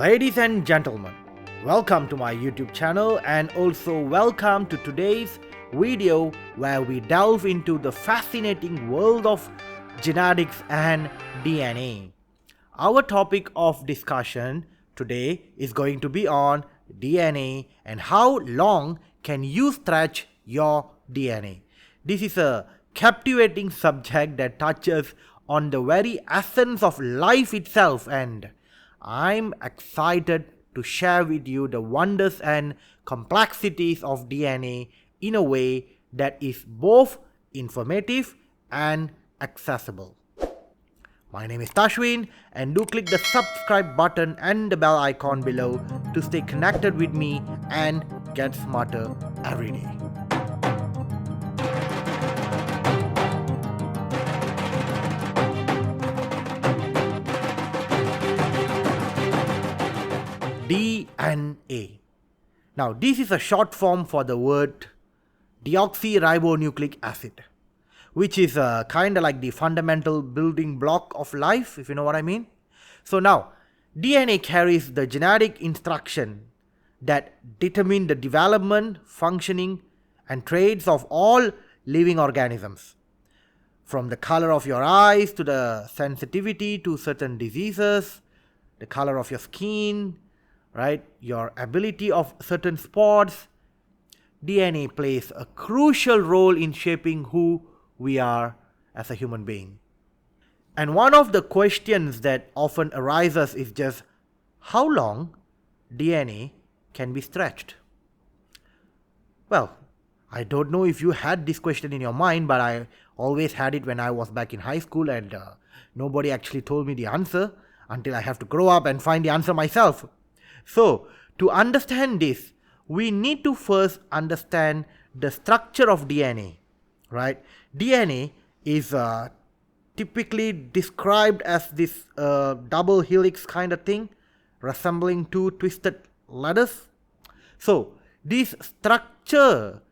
Ladies and gentlemen, welcome to my YouTube channel and also welcome to today's video where we delve into the fascinating world of genetics and DNA. Our topic of discussion today is going to be on DNA and how long can you stretch your DNA. This is a captivating subject that touches on the very essence of life itself, and I'm excited to share with you the wonders and complexities of DNA in a way that is both informative and accessible. My name is Tashwin, and do click the subscribe button and the bell icon below to stay connected with me and get smarter every day. DNA. Now, this is a short form for the word deoxyribonucleic acid, which is kind of like the fundamental building block of life, if you know what I mean. So now, DNA carries the genetic instruction that determine the development, functioning, and traits of all living organisms. From the color of your eyes to the sensitivity to certain diseases, the color of your skin, right, your ability of certain sports, DNA plays a crucial role in shaping who we are as a human being. And one of the questions that often arises is just how long DNA can be stretched. Well, I don't know if you had this question in your mind, but I always had it when I was back in high school, and nobody actually told me the answer until I have to grow up and find the answer myself. So, to understand this, we need to first understand the structure of DNA, right? DNA is typically described as this double helix kind of thing, resembling two twisted ladders. So, this structure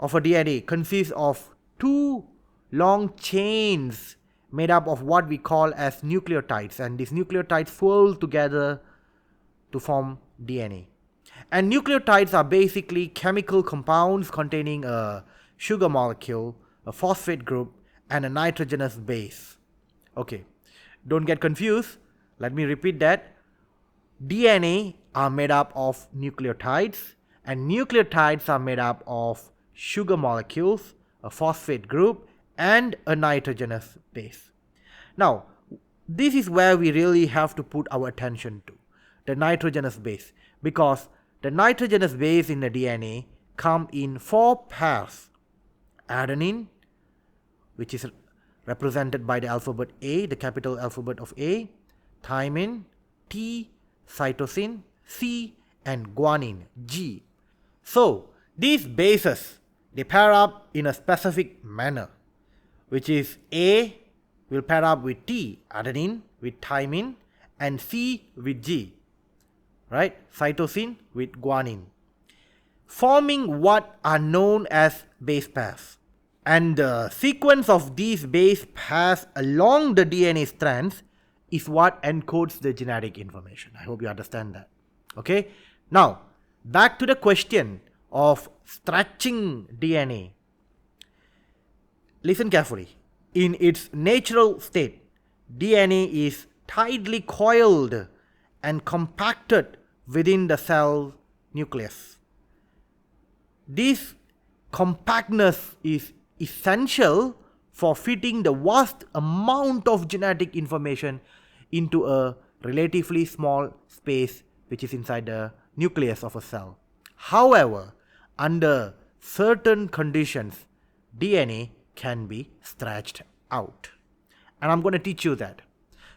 of a DNA consists of two long chains made up of what we call as nucleotides, and these nucleotides fold together to form DNA. And nucleotides are basically chemical compounds containing a sugar molecule, a phosphate group, and a nitrogenous base. Okay, don't get confused. Let me repeat that. DNA are made up of nucleotides, and nucleotides are made up of sugar molecules, a phosphate group, and a nitrogenous base. Now, this is where we really have to put our attention to, the nitrogenous base, because the nitrogenous base in the DNA come in four pairs: adenine, which is represented by the alphabet A, the capital alphabet of A, thymine, T, cytosine, C, and guanine, G. So, these bases, they pair up in a specific manner, which is A will pair up with T, adenine, with thymine, and C with G, right, cytosine with guanine, forming what are known as base pairs. And the sequence of these base pairs along the DNA strands is what encodes the genetic information. I hope you understand that. Okay, now back to the question of stretching DNA. Listen carefully. In its natural state, DNA is tightly coiled and compacted within the cell nucleus. This compactness is essential for fitting the vast amount of genetic information into a relatively small space which is inside the nucleus of a cell. However, under certain conditions, DNA can be stretched out. And I'm going to teach you that.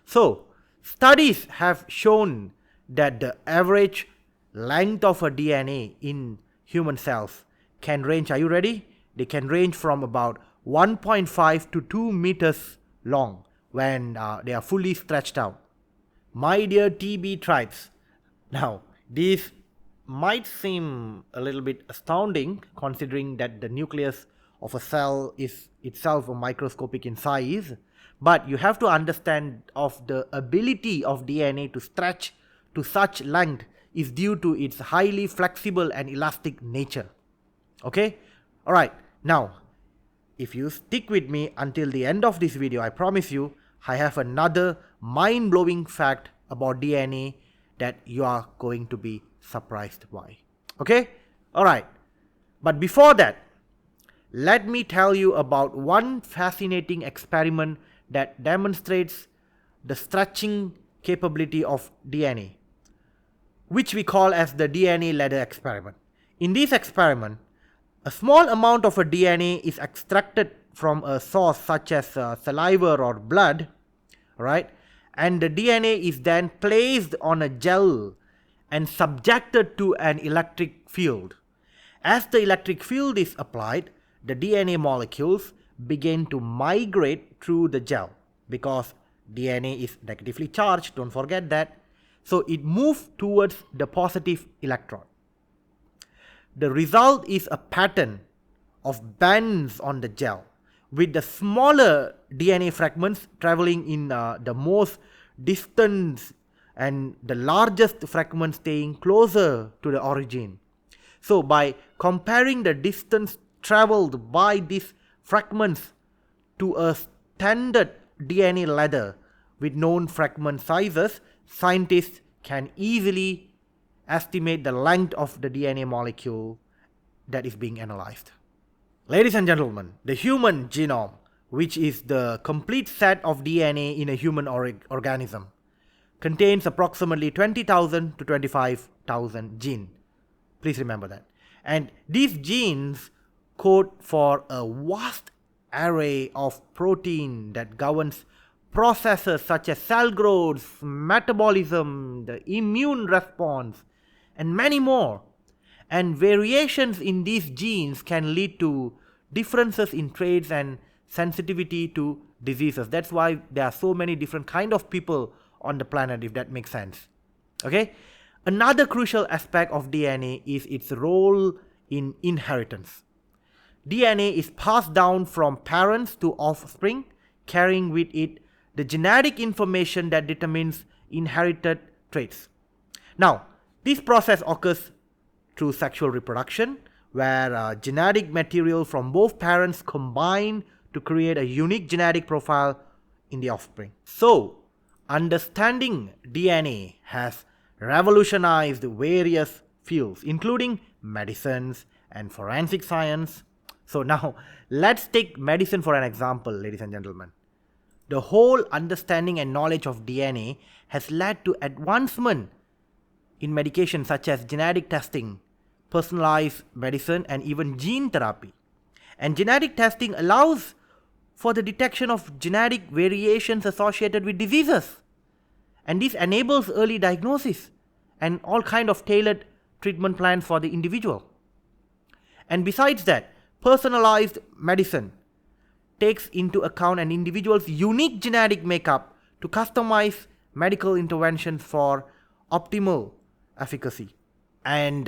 So, studies have shown that the average length of a DNA in human cells can range, are you ready? They can range from about 1.5 to 2 meters long when they are fully stretched out. My dear TB tribes, now this might seem a little bit astounding considering that the nucleus of a cell is itself a microscopic in size, but you have to understand of the ability of DNA to stretch to such length is due to its highly flexible and elastic nature. Okay? Alright, now, if you stick with me until the end of this video, I promise you, I have another mind-blowing fact about DNA that you are going to be surprised by. Okay? Alright. But before that, let me tell you about one fascinating experiment that demonstrates the stretching capability of DNA, which we call as the DNA ladder experiment. In this experiment, a small amount of a DNA is extracted from a source such as saliva or blood, right? And the DNA is then placed on a gel and subjected to an electric field. As the electric field is applied, the DNA molecules begin to migrate through the gel because DNA is negatively charged, don't forget that. So it moves towards the positive electron. The result is a pattern of bands on the gel, with the smaller DNA fragments traveling in the most distance and the largest fragments staying closer to the origin. So by comparing the distance traveled by these fragments to a standard DNA ladder with known fragment sizes, scientists can easily estimate the length of the DNA molecule that is being analyzed. Ladies and gentlemen, the human genome, which is the complete set of DNA in a human organism, contains approximately 20,000 to 25,000 genes. Please remember that. And these genes code for a vast array of protein that governs processes such as cell growth, metabolism, the immune response, and many more. And variations in these genes can lead to differences in traits and sensitivity to diseases. That's why there are so many different kind of people on the planet, if that makes sense. Okay? Another crucial aspect of DNA is its role in inheritance. DNA is passed down from parents to offspring, carrying with it the genetic information that determines inherited traits. Now, this process occurs through sexual reproduction, where genetic material from both parents combine to create a unique genetic profile in the offspring. So, understanding DNA has revolutionized various fields, including medicines and forensic science. So now, let's take medicine for an example, ladies and gentlemen. The whole understanding and knowledge of DNA has led to advancement in medication such as genetic testing, personalized medicine, and even gene therapy. And genetic testing allows for the detection of genetic variations associated with diseases. And this enables early diagnosis and all kind of tailored treatment plans for the individual. And besides that, personalized medicine takes into account an individual's unique genetic makeup to customize medical interventions for optimal efficacy. And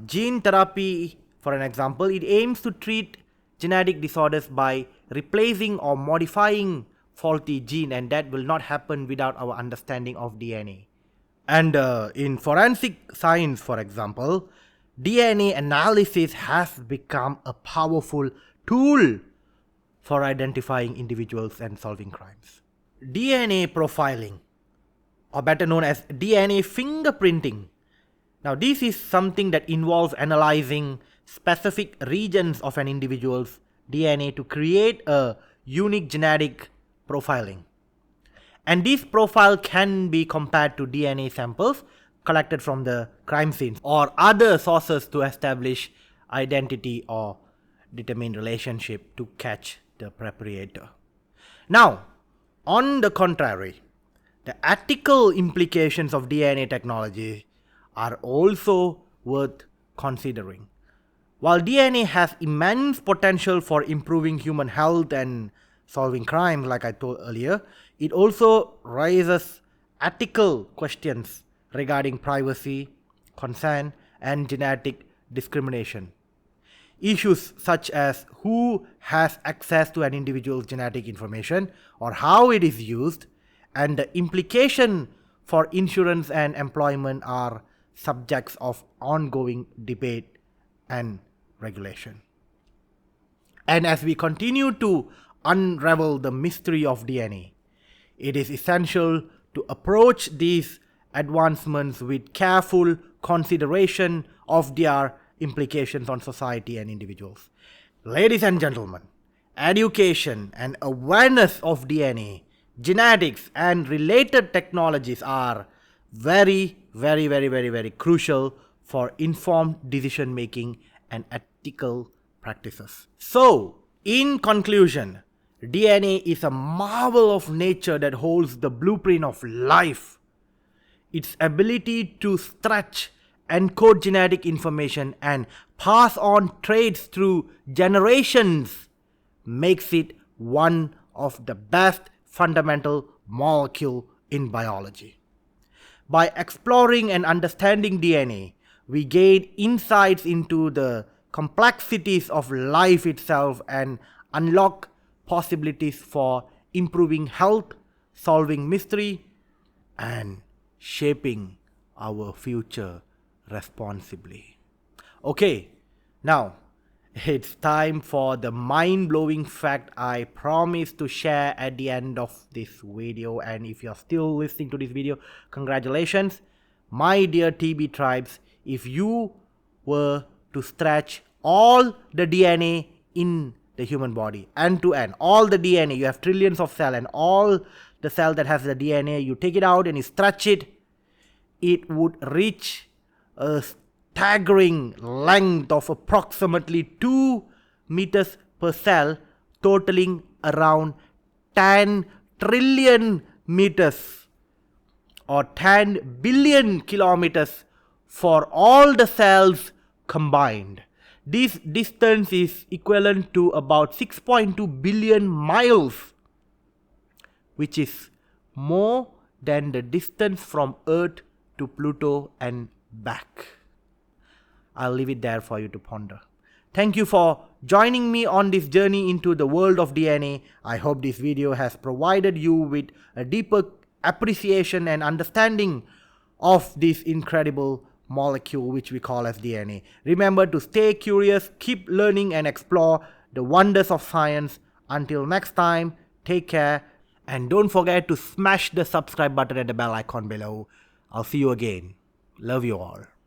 gene therapy, for an example, it aims to treat genetic disorders by replacing or modifying faulty gene, and that will not happen without our understanding of DNA. And in forensic science, for example, DNA analysis has become a powerful tool for identifying individuals and solving crimes. DNA profiling, or better known as DNA fingerprinting. Now, this is something that involves analyzing specific regions of an individual's DNA to create a unique genetic profiling. And this profile can be compared to DNA samples collected from the crime scenes or other sources to establish identity or determine relationship to catch the perpetrator. Now, on the contrary, the ethical implications of DNA technology are also worth considering. While DNA has immense potential for improving human health and solving crimes, like I told earlier, it also raises ethical questions regarding privacy, consent, and genetic discrimination. Issues such as who has access to an individual's genetic information or how it is used, and the implication for insurance and employment are subjects of ongoing debate and regulation. And as we continue to unravel the mystery of DNA, it is essential to approach these advancements with careful consideration of their implications on society and individuals. Ladies and gentlemen, education and awareness of DNA, genetics, and related technologies are very crucial for informed decision making and ethical practices. So, in conclusion, DNA is a marvel of nature that holds the blueprint of life. Its ability to stretch, encode genetic information, and pass on traits through generations makes it one of the best fundamental molecule in biology. By exploring and understanding DNA, we gain insights into the complexities of life itself and unlock possibilities for improving health, solving mystery, and shaping our future responsibly. Okay, now it's time for the mind-blowing fact I promised to share at the end of this video. And if you're still listening to this video, congratulations. My dear TB tribes, if you were to stretch all the DNA in the human body, end to end, all the DNA, you have trillions of cells, and all the cell that has the DNA, you take it out and you stretch it, it would reach a staggering length of approximately 2 meters per cell, totaling around 10 trillion meters or 10 billion kilometers for all the cells combined. This distance is equivalent to about 6.2 billion miles, which is more than the distance from Earth to Pluto and back. I'll leave it there for you to ponder. Thank you for joining me on this journey into the world of DNA. I hope this video has provided you with a deeper appreciation and understanding of this incredible molecule which we call as DNA. Remember to stay curious, keep learning, and explore the wonders of science. Until next time, take care, and don't forget to smash the subscribe button and the bell icon below. I'll see you again. Love you all.